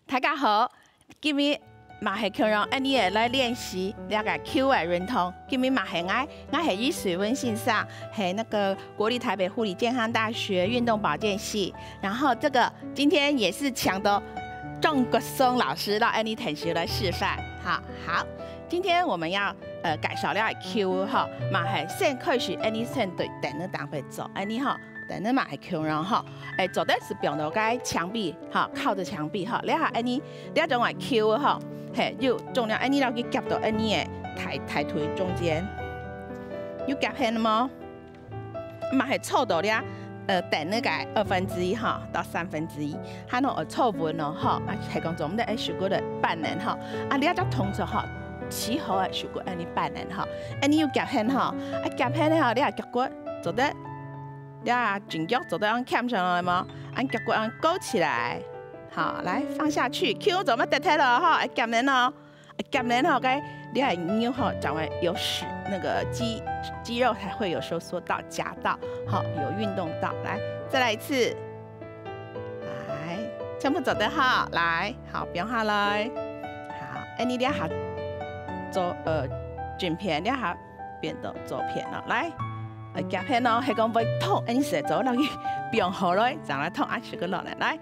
大家好，今日嘛系强让安尼个来练习了解 Q 的运动。今日嘛系我系以水温欣赏，系那个国立台北护理健康大学运动保健系。然后这个今天也是抢的郑国松老师到安尼同学来示范。好，今天我们要介绍了 Q 哈，嘛系先开始安尼先对等的单位做安尼哈。但你嘛系强人吼，做的是并到该墙壁，哈，靠着墙壁哈，你下安尼，你种来 Q 哈，嘿，又重量安尼落去夹到安尼的抬腿中间，有夹偏了吗？嘛系凑到了，等那个1/2哈到1/3，还能凑稳咯哈，啊系讲做我们的手骨的半人哈，啊你要只同时哈，起好的手骨安尼半人哈，安尼有夹偏哈，啊夹偏咧哈，你下脚骨做得。你啊，颈脚走到按 cam 上来吗？按脚骨按勾起来，好，来放下去。Q 怎么得太了哈？哎，夹人哦，夹人哦，该你还扭好，掌握有使那个肌肉才会有收缩到夹到，好，有运动到。来，再来一次，来，全部走得好，来，好，变下来，好，哎，你两下左卷片，两下变到左片了，来。夹片哦，係講會痛，你成日做落去變好來，再來痛，是個落來，來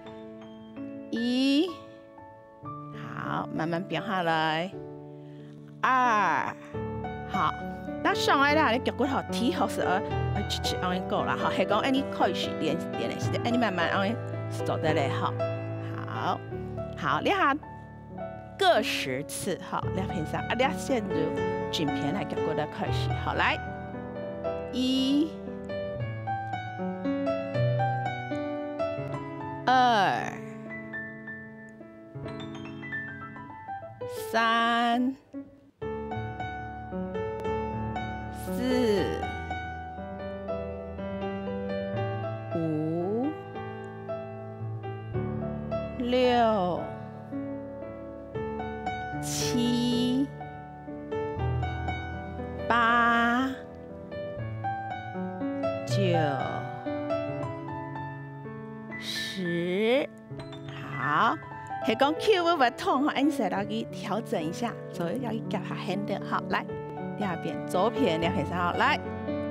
1，好，慢慢變下來2，好，那上來啦，你腳骨頭提好時切安尼夠啦，好，係講你開始練習，你慢慢安尼做得嚟，好，你下各10次，好，你平常你先做捲片係腳骨的開始，好，來。1、2、3、4、5、6、7、8、9、10，好，係講 Q 會唔會痛？按時要去調整一下，所以要去夾下 hand， 好，來，第二邊左片2片3，好，來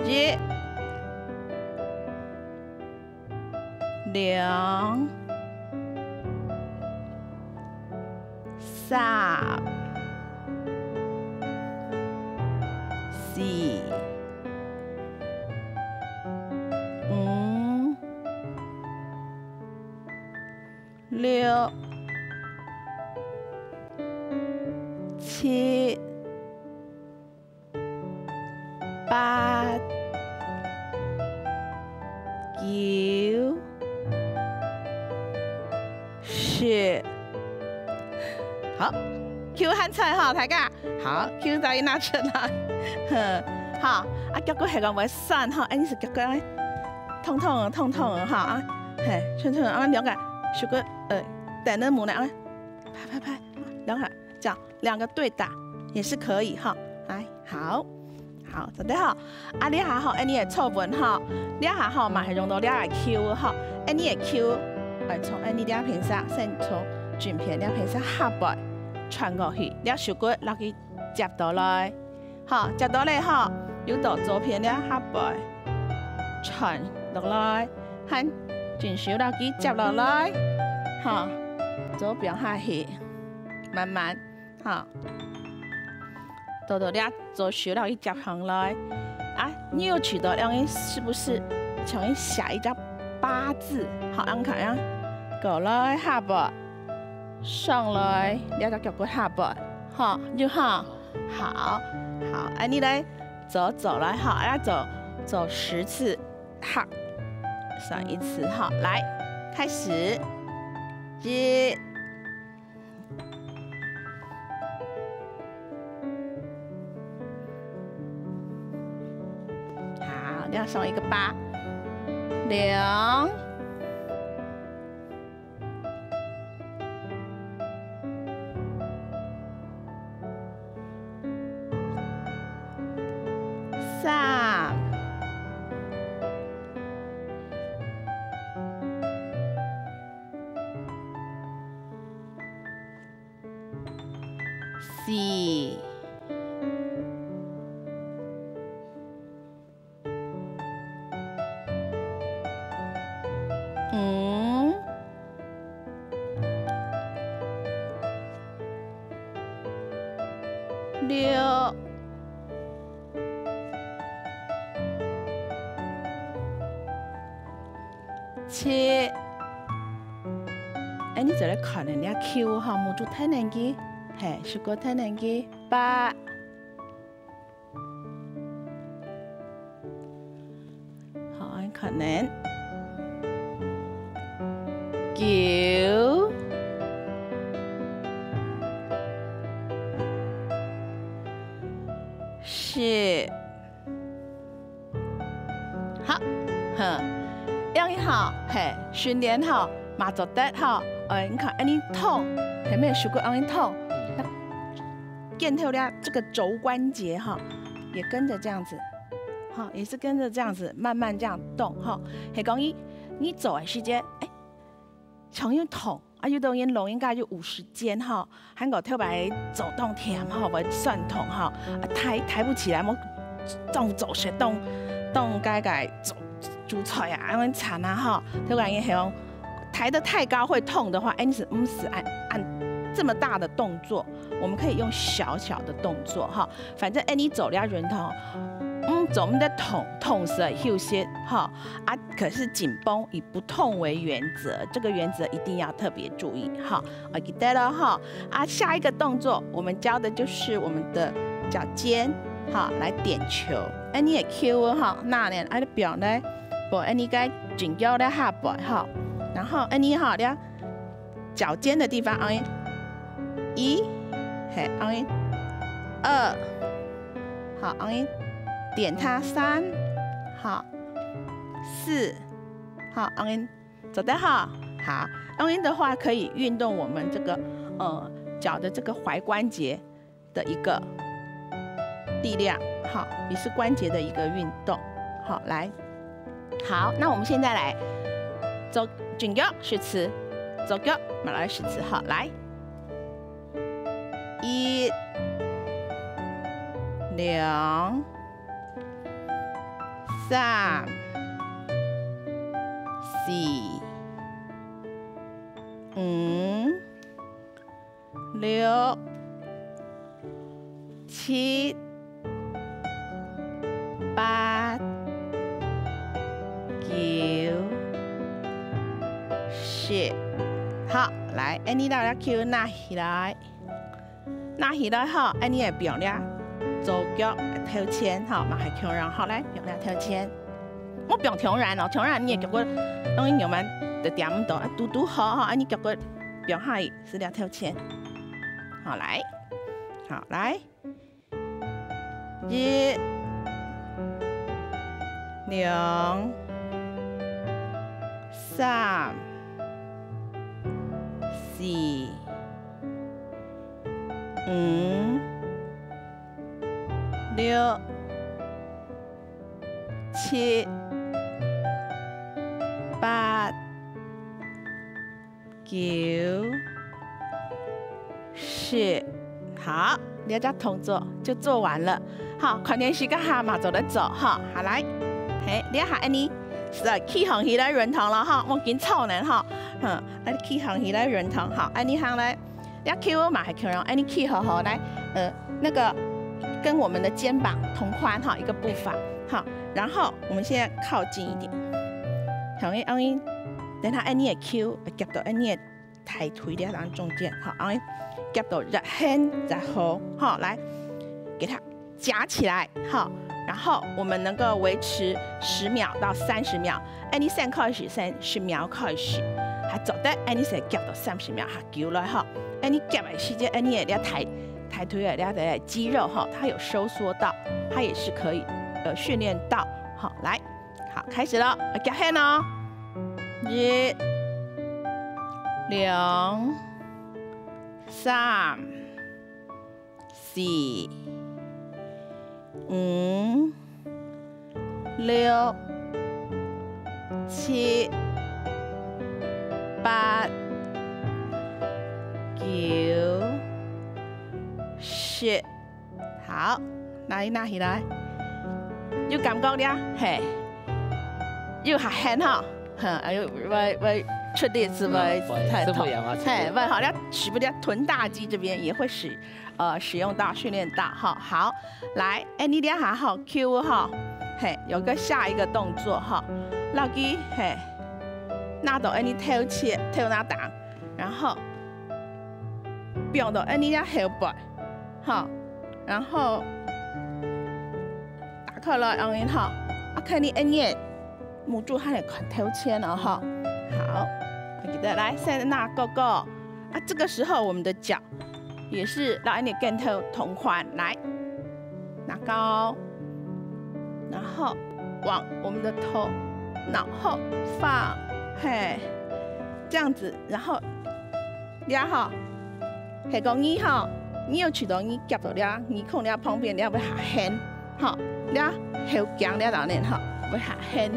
1、2、3、4、5、6、7、8、9、10，好 ，Q 喊菜哈，大家好 ，Q 再拿出來，好，啊腳骨係講會酸哈，你是腳骨痛的哈啊，嘿，春啊兩個手骨等的母奶啊，拍，兩個這樣2個對打也是可以哈，來好，做得好，啊你下好，你也湊穩哈，你下好嘛係用到你個 Q 哈，你個 Q 從你2片上先從捲片2片上下背傳過去，你手骨落去接到來，好接到來哈，有到左片2下背傳落來，和捲手落去接落來，好，左邊下去，慢慢，好，到你左手落去接上來，啊，你有取得兩個是不是從一下一個8字，好，按看呀，過來下背，上來2個腳骨下背，好，就好，哎，你來走來，好，要走10次，好。上1次，好，來，開始1、好，你要上一個8、2、3、4、5、6、7。哎，你做咧看人家 Q 哈，母猪太难记，嘿，是个太难记。8、好，可能9、10。好，用一好，嘿，训练好，马做得好。你看，你痛，前面手骨按一痛，腱头了这个肘关节哈，也跟着这样子，好，也是跟着这样子慢慢这样动哈。系讲你走的时间，常用痛，有当然容应该就50间哈，韩国特别走动甜哈，会酸痛哈，抬不起来，我走学动该走煮菜啊，安尼惨啊哈，特别系讲。抬得太高会痛的话，你是按这么大的动作，我们可以用小的动作哈。反正你走了人头，走我们的痛是休息哈啊，可是紧绷以不痛为原则，这个原则一定要特别注意哈。我记得了哈啊，下一个动作我们教的就是我们的脚尖哈，来点球。你也 Q 哈，那呢？你表呢？不，你该紧腰的下摆哈。然后你好了，脚尖的地方1，嘿2，好点它3，好4，好走得好，好的话可以运动我们这个脚的这个踝关节的一个力量，好，也是关节的一个运动，好来，好，那我们现在来走。脚10次，走脚马来10次，好来，1、2、3、4、5、6、7、8、9。好，来，你到了 Q 拿起来哈，你也表了左脚跳前哈，马还跳然好来表了跳前，我表跳然哦，跳然你也叫我当然有蛮的点唔到，嘟好哈，你叫我表下是了跳前，好来1、2、3、4、5、6、7、8、9、10，好，你这动作就做完了。好，看电视个哈嘛，走得走哈，好来，嘿，你下你是起行起来润堂了哈，我紧凑呢哈，起行起来润堂好，你行来，你 Q 嘛还 Q 然后你起好来，那个跟我们的肩膀同宽哈，一个步伐好，然后我们现在靠近一点，好，等下你的 Q 夹到你的抬腿的当中间，好，夹到热hand然后好来给它夹起来好。然后我们能够维持10秒到30秒，你先开始30秒开始，还做得你先夹到30秒，还叫来哈，你夹的时间你也要抬腿的肌肉哈，它有收缩到，它也是可以训练到，好来，好开始了，夹hand哦，1、2、3、4、5、6、7、8、9、10。是，好，拿起来，有感觉了，嘿，有下hand哈，会出力是会太痛，嘿，会好了，使不了臀大肌这边也会使用到训练到哈。好，来，你俩还好 Q 哈，嘿，有个下一个动作哈，老鸡嘿，拿到你跳起跳那档，然后表到你俩后背，好，然后打开了让你好，看你也母猪还得跳起了哈，好。记得来，再拿高高啊！这个时候我们的脚也是让你跟头同宽，来拿高，然后往我们的头脑后放，嘿，这样子，然后俩哈，系讲你哈，你要取到你夹到俩，你控俩旁边俩要下hand，哈，俩后颈俩当然哈，要下hand，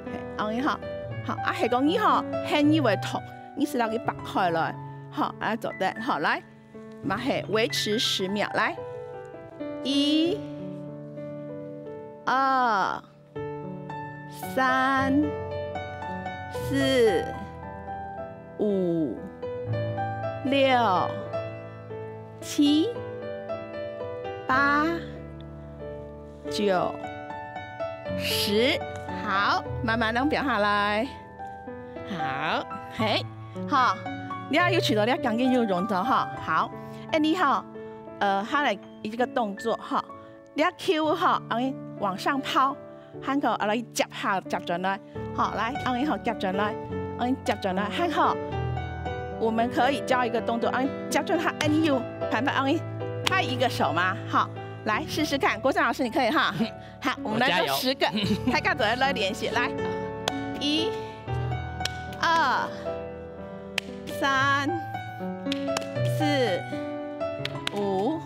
嘿，安尼哈。好啊，系讲你吼，很以为痛，你是要给拔开来，好，来做的，好来，嘛系维持10秒，来，1、2、3、4、5、6、7、8、9、10。好，慢慢能表下来。好，嘿，好，你要取到，你要赶紧就融到哈。好，你好，下来一个动作哈，你要 Q 哈，往上抛，喊口来夹下夹转来，好，来，好夹转来，夹转来，喊好。我们可以教一个动作，夹转它 NU， 拍拍一个手吗？好。来试试看，国胜老师，你可以哈。好，我们来做10个，大家都来练习。来，1、2、3、4、5、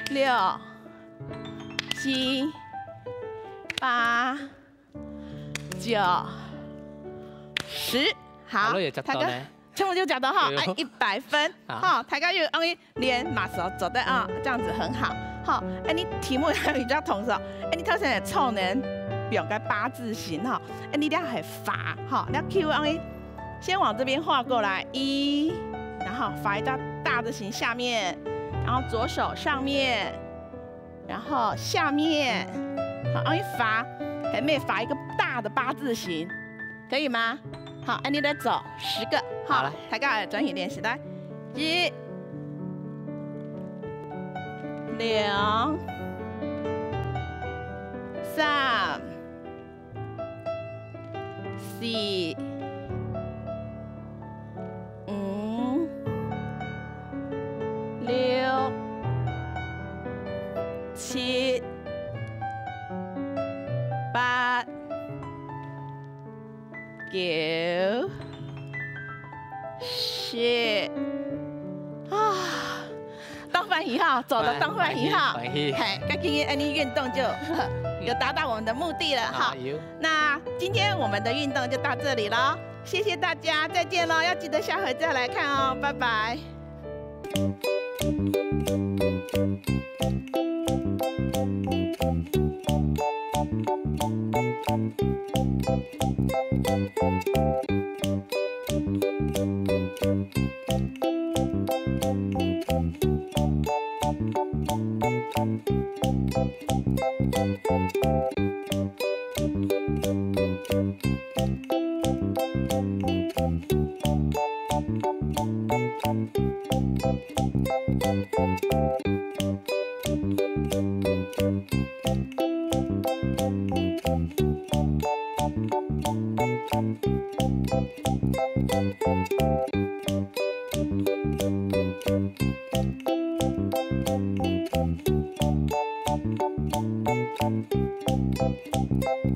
6、7、8、9、10。好，大家。全部就讲到哈，100分，好，大家又练马手做的啊，这样子很好，好，你题目还有比较同手，你头先的臭人表个8字形哈，你俩还发，好，那 Q 先往这边画过来1，然后发一道大字形下面，然后左手上面，然后下面，好，发，还没发一个大的8字形，可以吗？好，你来走10个，好，大家转型练习来，1、2、3、4、5、6、7、8、9、10啊，当翻译哈，走了当翻译哈，嘿，那今天你运动就有达到我们的目的了哈。那今天我们的运动就到这里了，谢谢大家，再见喽！要记得下回再来看哦，拜拜。